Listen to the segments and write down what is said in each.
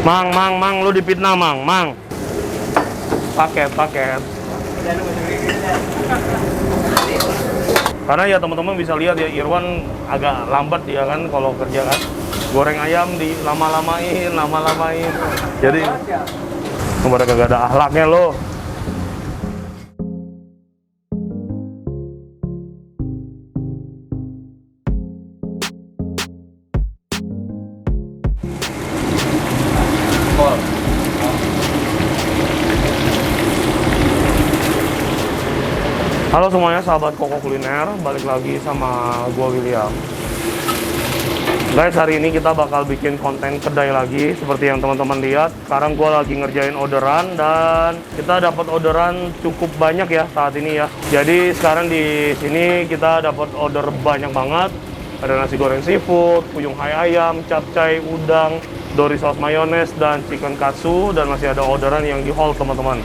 Mang, lu dipitnah, Mang. Paket. Karena ya teman-teman bisa lihat ya, Irwan agak lambat dia kan kalau kerja kan. Goreng ayam di lama-lamain. Jadi mereka kagak ada akhlaknya lo. Halo semuanya, sahabat Koko Kuliner, balik lagi sama gua William. Guys, hari ini kita bakal bikin konten kedai lagi, seperti yang teman-teman lihat. Sekarang gua lagi ngerjain orderan dan kita dapat orderan cukup banyak ya saat ini ya. Jadi sekarang di sini kita dapat order banyak banget. Ada nasi goreng seafood, puyung hai ayam, capcay, udang, dori saus mayones, dan chicken katsu, dan masih ada orderan yang di haul teman-teman.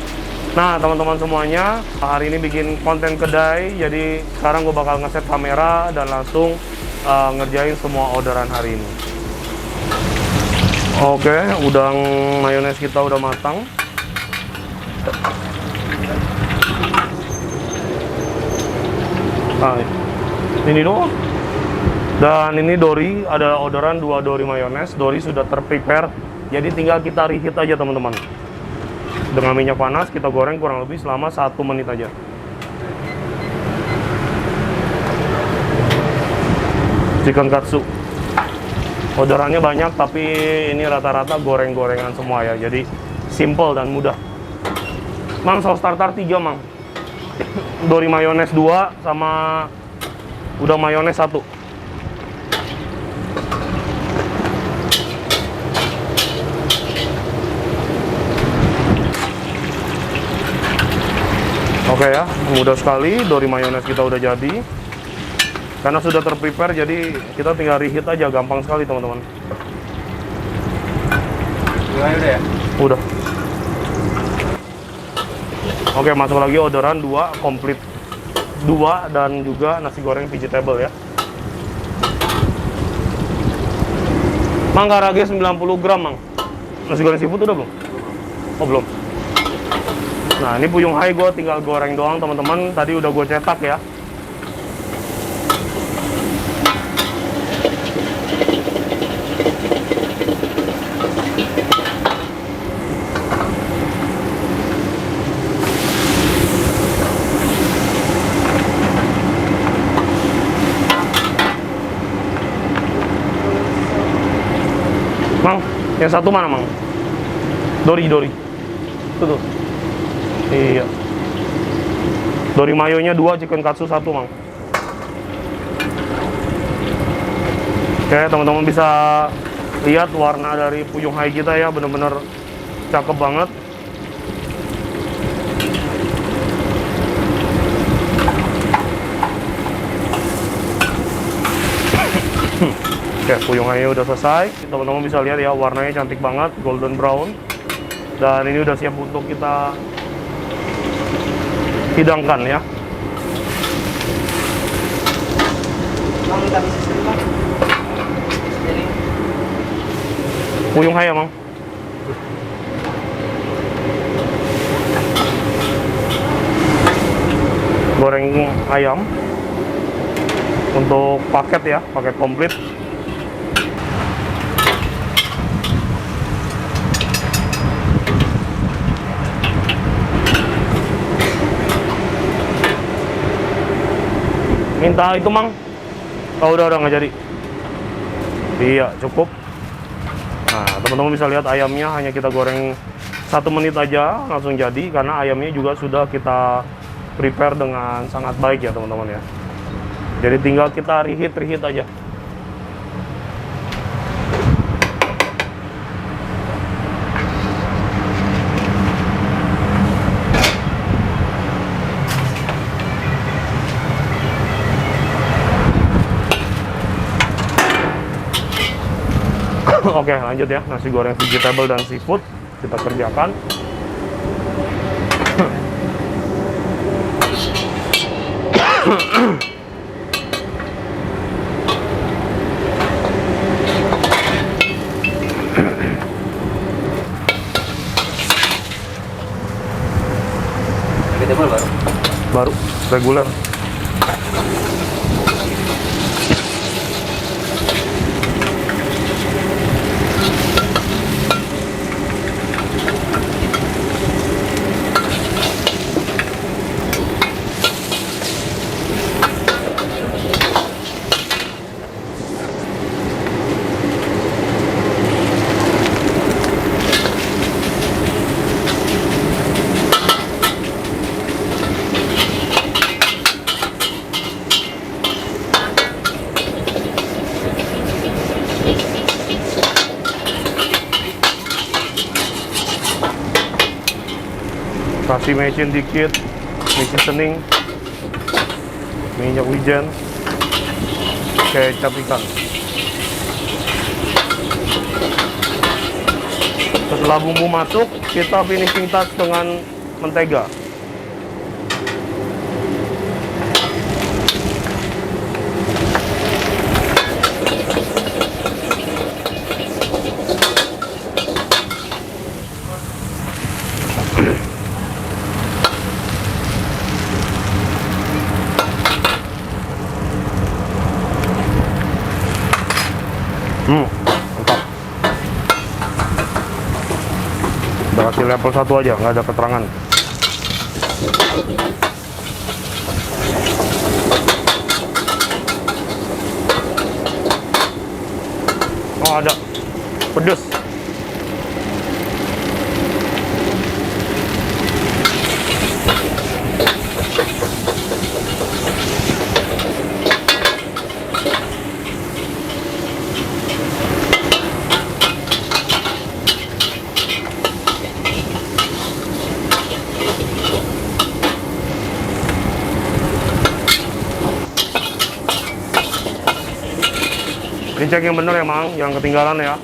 Nah teman-teman semuanya, hari ini bikin konten kedai, jadi sekarang gue bakal ngeset kamera dan langsung ngerjain semua orderan hari ini. Oke, udang mayones kita udah matang. Nah, ini doang. Dan ini dori, ada orderan 2 dori mayones. Dori sudah terprepare, jadi tinggal kita reheat aja teman-teman. Dengan minyak panas kita goreng kurang lebih selama 1 menit aja. Chicken katsu orderannya banyak, tapi ini rata-rata goreng-gorengan semua ya, jadi simple dan mudah. Mang, saus tartar 3 Mang, dori mayones 2 sama udang mayones 1. Oke ya, mudah sekali. Dori mayones kita udah jadi. Karena sudah terprepare, jadi kita tinggal reheat aja, gampang sekali teman-teman. Udah ya? Udah. Oke, masuk lagi orderan 2, komplit 2, dan juga nasi goreng vegetable ya. Mang, karage 90 gram Mang. Nasi goreng seafood udah belum? Oh belum. Nah ini puyung hai gue tinggal goreng doang teman-teman, tadi udah gue cetak ya. Mang, yang satu mana Mang? Dori. Tuh. Iya. Dori mayonya 2, chicken katsu 1 Mang. Oke, teman-teman bisa lihat warna dari puyung hai kita ya, bener-bener cakep banget. Oke, puyung hai udah selesai. Teman-teman bisa lihat ya, warnanya cantik banget, golden brown. Dan ini udah siap untuk kita hidangkan ya. Puyung hai ya Mang. Goreng ayam untuk paket ya, paket komplit. Minta itu Mang. Oh udah nggak jadi. Iya cukup. Nah teman-teman bisa lihat ayamnya hanya kita goreng 1 menit aja langsung jadi, karena ayamnya juga sudah kita prepare dengan sangat baik ya teman-teman ya. Jadi tinggal kita reheat aja. Oke lanjut ya, nasi goreng vegetable dan seafood kita kerjakan. baru reguler. Kasih mecin dikit, mecin sening, minyak wijen, kecap ikan. Setelah bumbu masuk, kita finishing touch dengan mentega. Mantap. Berarti level 1 aja, nggak ada keterangan. Oh, ada. Pedes. Ini cek yang bener ya, Mang, yang ketinggalan ya.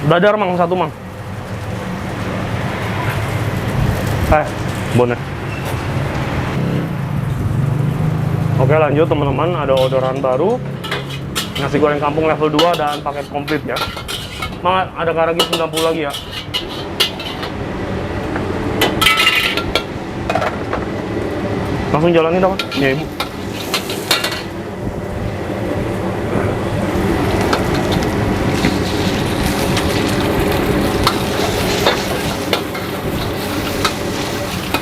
Dadar, Mang, satu, Mang. Bonet. Oke, lanjut teman-teman, ada orderan baru. Nasi goreng kampung level 2 dan paket komplit ya. Mang, ada karagi 90 lagi ya. Langsung jalanin apa? Ya, Ibu.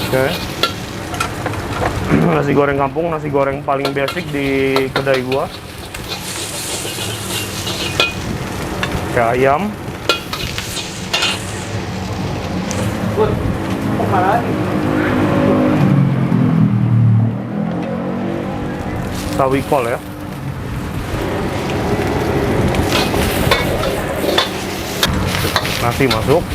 Oke. Nasi goreng kampung, nasi goreng paling basic di kedai gua. Kayak ayam. Sawi kol ya. Nasi masuk.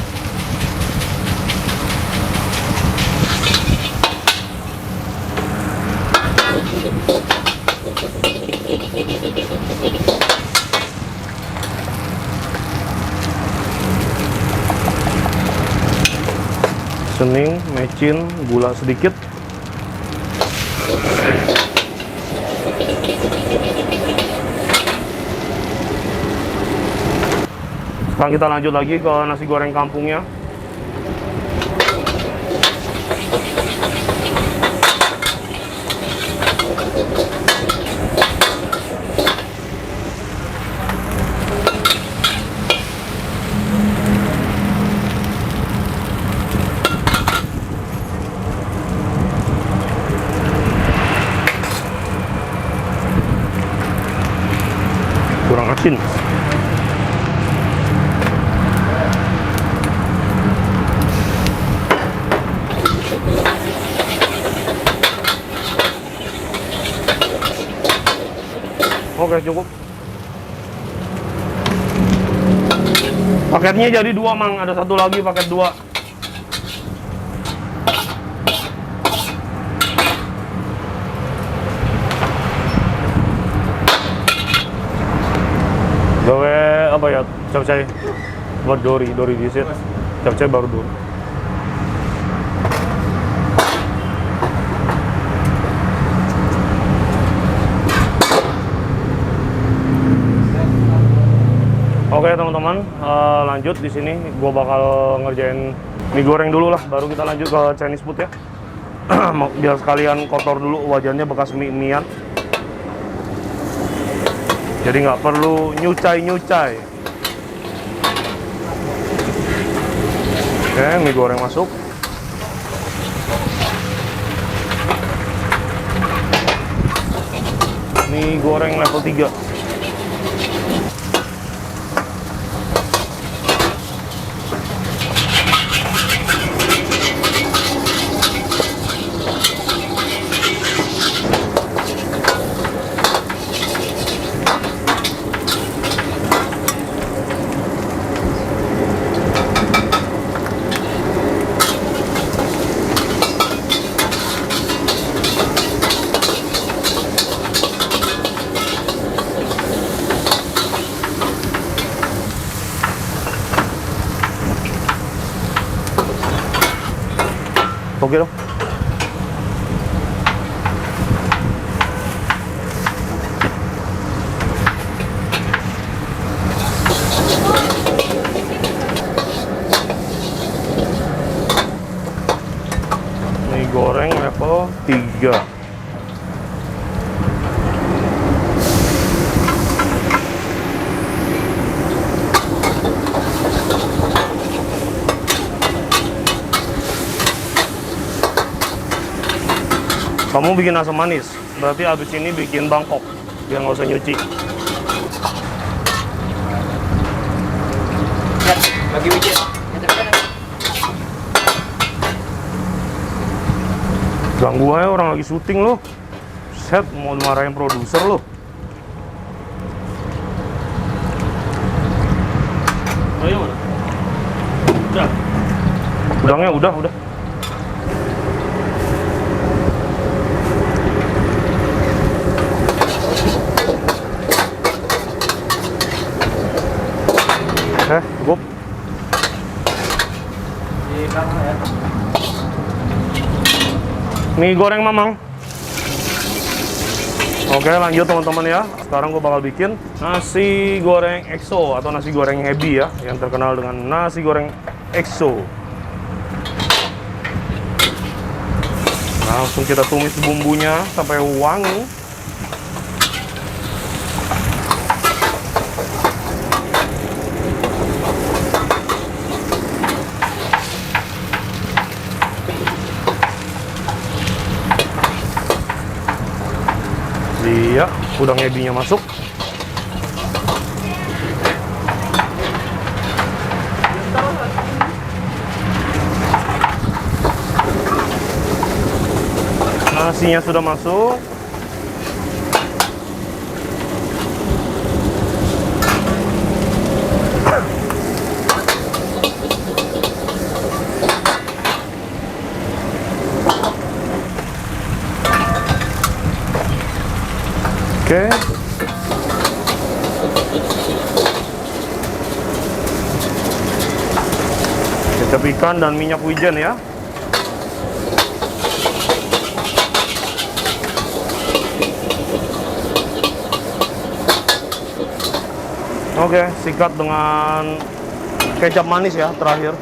Sening, mecin, gula sedikit. Sekarang kita lanjut lagi ke nasi goreng kampungnya. Kurang asin. Oke, cukup. Paketnya jadi 2, Mang. Ada satu lagi paket 2. Gawe apa ya? Capcay buat dori disit. Capcay baru dulu. Oke teman-teman, lanjut di sini gue bakal ngerjain mie goreng dulu lah, baru kita lanjut ke Chinese food ya. Biar sekalian kotor dulu wajannya bekas mie-mian. Jadi nggak perlu nyucai-nyucai. Oke, mie goreng masuk. Mie goreng level 3. Oke dong. Mie goreng level 3. Kamu bikin asam manis, berarti abis ini bikin Bangkok, biar nggak usah nyuci. Lagi bikin. Ganggu aja orang lagi syuting loh. Set, mau dimarahin produser loh. Udangnya mana? Udah. Udangnya udah. Cukup. Di belakang ya. Mie goreng Mamang. Oke, lanjut teman-teman ya. Sekarang gue bakal bikin nasi goreng EXO atau nasi goreng Happy ya, yang terkenal dengan nasi goreng EXO. Langsung kita tumis bumbunya sampai wangi. Iya, udang ebinya masuk. Nasinya sudah masuk. Oke. Kecap ikan dan minyak wijen ya. Oke, sikat dengan kecap manis ya terakhir.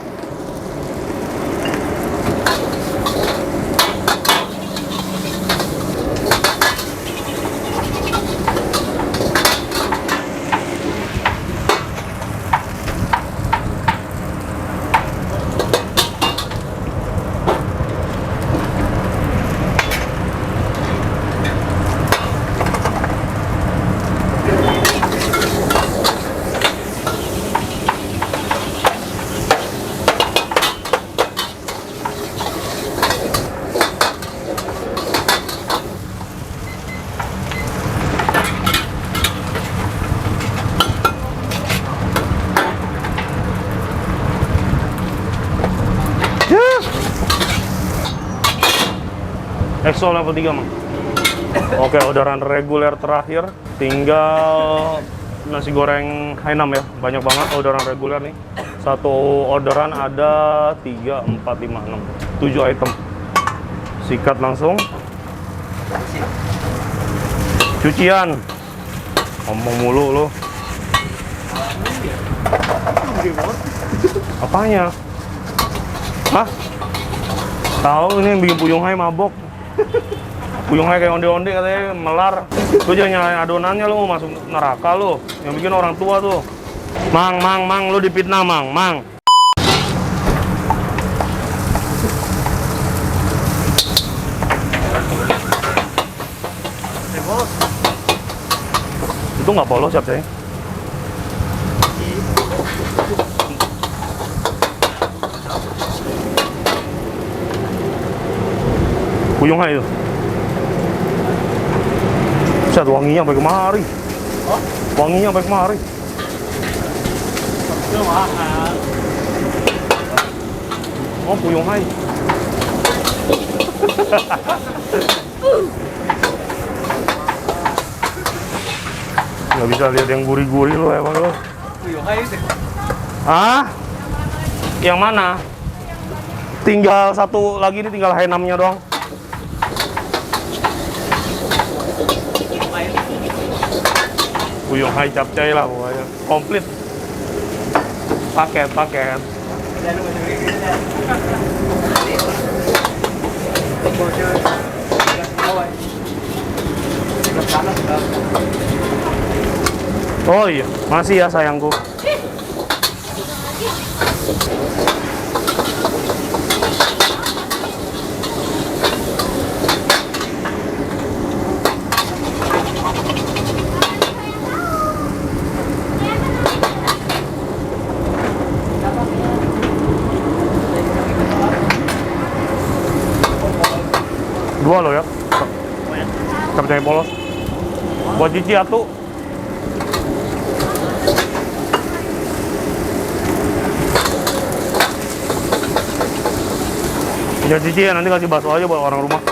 EXO level 3 Mang. Oke, orderan reguler terakhir. Tinggal nasi goreng Hainam ya. Banyak banget orderan reguler nih. Satu orderan ada 3, 4, 5, 6, 7 item. Sikat langsung. Cucian. Ngomong mulu lo. Apanya? Hah? Tahu ini yang bikin Puyung Hai mabok. Puyung Hai kayak onde-onde katanya melar. Lu jangan nyalain adonannya, lu mau masuk neraka lu. Yang bikin orang tua tuh. Mang, lu dipitnah, Mang. Itu nggak polos ya, Ceng? Puyung Hai itu. Set wanginya sampai kemari. Oh? Wanginya sampai kemari. Itu mahal. Oh, Puyung Hai. Nggak bisa lihat yang gurih-gurih lo emang lo. Puyung Hai itu. Ah? Yang mana? Tinggal satu lagi nih, tinggal Hai6-nya doang. Puyung Hai capcay lah pokoknya. Komplit. Paket. Oh iya, masih ya sayangku. Dua lo ya, capcay polos. Buat cici atuh. Punya cici ya, nanti kasih bakso aja buat orang rumah.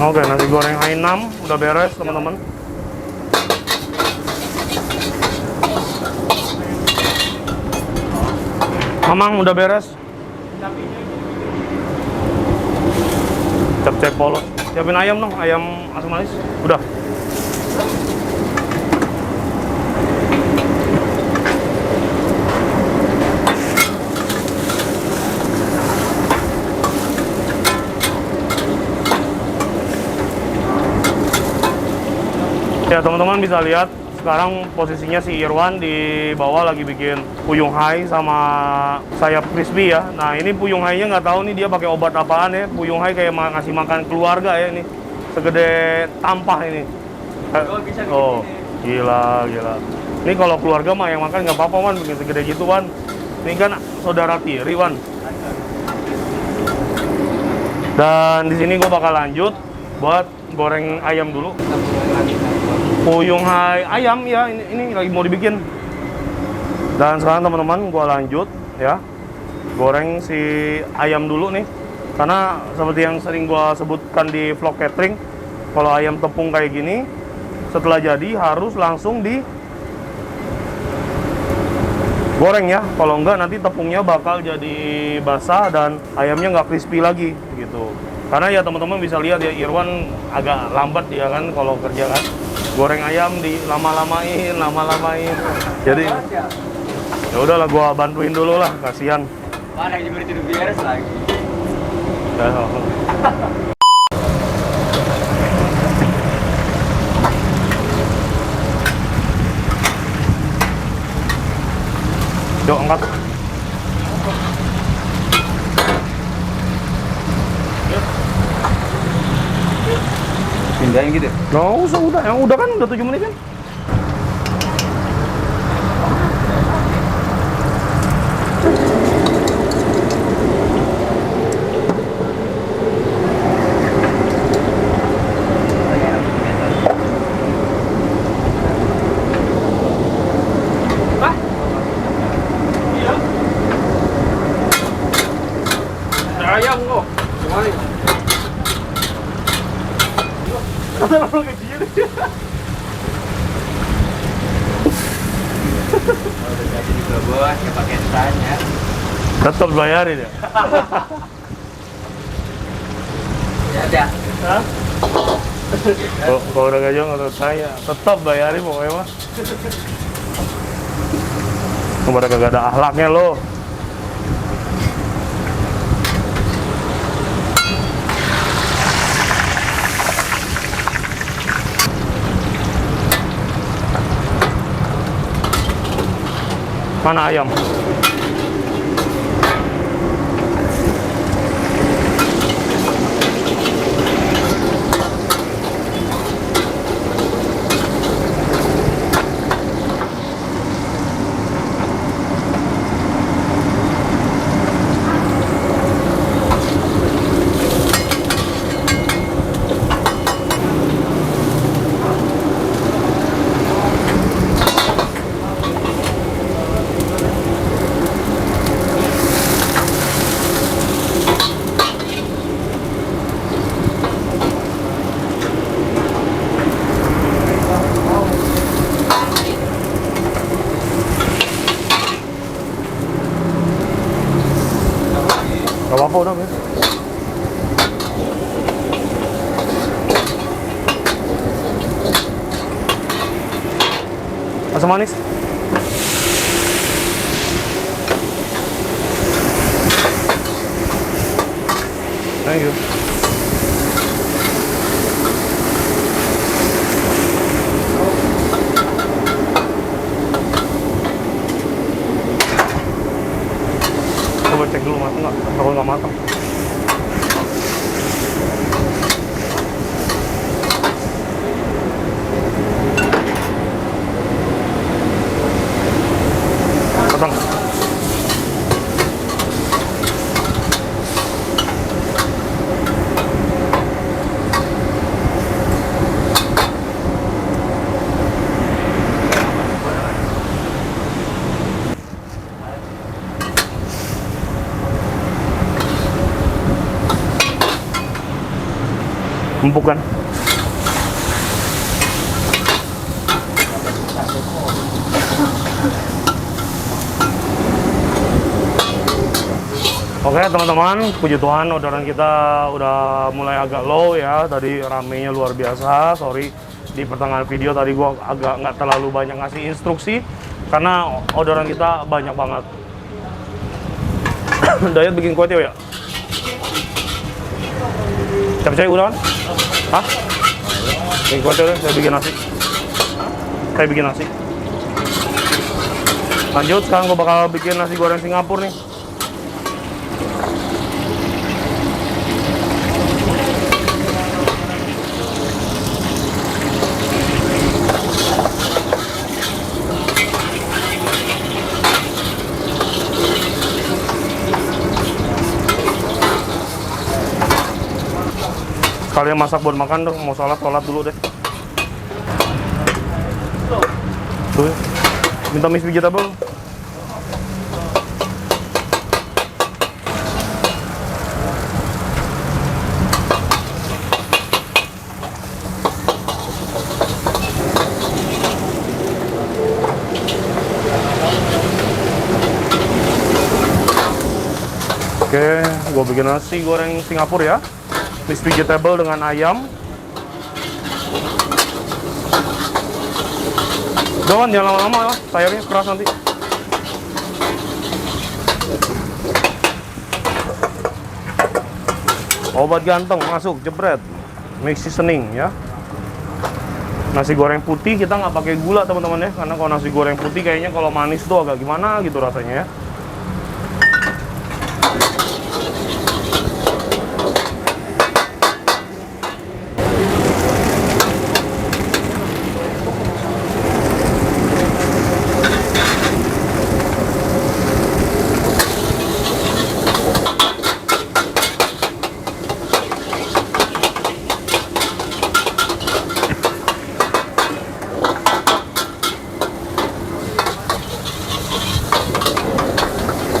Oke, nasi goreng Hai6 udah beres teman-teman. Mamang udah beres. Capcay polos. Siapin ayam dong, ayam asam manis. Udah. Ya teman-teman bisa lihat sekarang posisinya si Irwan di bawah lagi bikin Puyung Hai sama sayap crispy ya. Nah ini Puyung Hai-nya nggak tahu nih dia pakai obat apaan ya. Puyung Hai kayak ngasih makan keluarga ya ini. Segede tampah ini. Oh gila. Ini kalau keluarga mah yang makan nggak apa-apa Wan, bikin segede gitu Wan. Ini kan saudara tiri Wan. Dan di sini gue bakal lanjut buat goreng ayam dulu. Puyung Hai ayam ya, ini lagi mau dibikin. Dan sekarang teman-teman gua lanjut ya, goreng si ayam dulu nih. Karena seperti yang sering gua sebutkan di vlog catering, kalau ayam tepung kayak gini setelah jadi harus langsung di goreng ya. Kalau enggak nanti tepungnya bakal jadi basah dan ayamnya nggak crispy lagi gitu. Karena ya teman-teman bisa lihat ya, Irwan agak lambat ya kan kalau kerja kan. Goreng ayam di lama-lamain. Jadi ya udahlah gua bantuin dulu lah, kasihan. Mana yang diberi tidur beres lagi. Yuk angkat. Pindahin gitu. Nggak usah, udah. Yang udah kan, udah 7 menit kan? Ayam kok. Kemana? Kata lo kayak gini. Udah jadi di bawah, ya pakai tanya. Tetap bayarin ya. Ya ada. Hah? Kalau udah gajian nggak saya tetap bayarin pokoknya mah. Kemarin kagak ada akhlaknya lo. Mana ayam? Gak apa-apa udah ya. Asam manis. Thank you. Coba cek dulu matang nggak? Kalau nggak matang. Matang. Empuk kan? Oke teman-teman, puji Tuhan orderan kita udah mulai agak low ya. Tadi ramenya luar biasa. Sorry di pertengahan video tadi gua agak nggak terlalu banyak ngasih instruksi karena orderan kita banyak banget. Dayat bikin kue tiaw ya? Capcay udah kan? Hah? Bikin kue tiaw deh, saya bikin nasi. Saya bikin nasi. Lanjut, sekarang gua bakal bikin nasi goreng Singapura nih. Kalian masak buat makan dong, mau sholat dulu deh. Tuh, minta mix vegetable. Oke, gue bikin nasi goreng Singapura ya. Mix vegetable dengan ayam. Jangan lama-lama ya, sayurnya keras nanti. Obat ganteng masuk, jebret. Mix seasoning ya. Nasi goreng putih kita nggak pakai gula teman-teman ya, karena kalau nasi goreng putih kayaknya kalau manis tuh agak gimana gitu rasanya ya.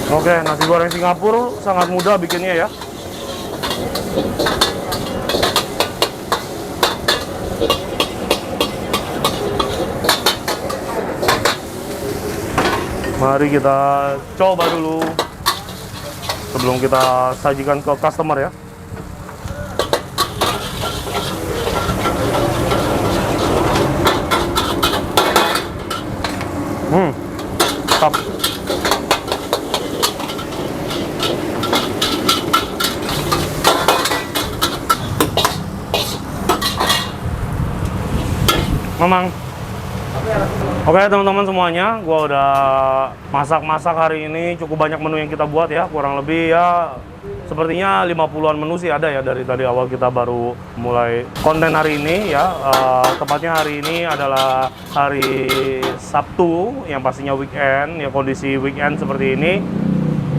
Oke, nasi goreng Singapura sangat mudah bikinnya ya. Mari kita coba dulu sebelum kita sajikan ke customer ya. Top. Memang. Oke teman-teman semuanya, gua udah masak-masak hari ini. Cukup banyak menu yang kita buat ya, kurang lebih ya sepertinya 50-an menu sih ada ya dari tadi awal kita baru mulai konten hari ini ya. Tepatnya hari ini adalah hari Sabtu yang pastinya weekend ya, kondisi weekend seperti ini.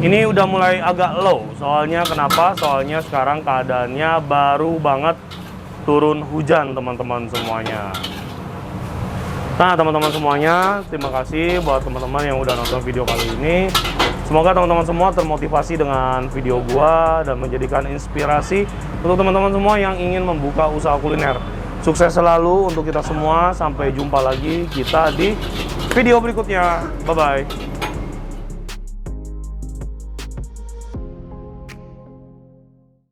Ini udah mulai agak low, soalnya kenapa? Soalnya sekarang keadaannya baru banget turun hujan teman-teman semuanya. Nah teman-teman semuanya, terima kasih buat teman-teman yang udah nonton video kali ini. Semoga teman-teman semua termotivasi dengan video gua dan menjadikan inspirasi untuk teman-teman semua yang ingin membuka usaha kuliner. Sukses selalu untuk kita semua, sampai jumpa lagi kita di video berikutnya. Bye-bye.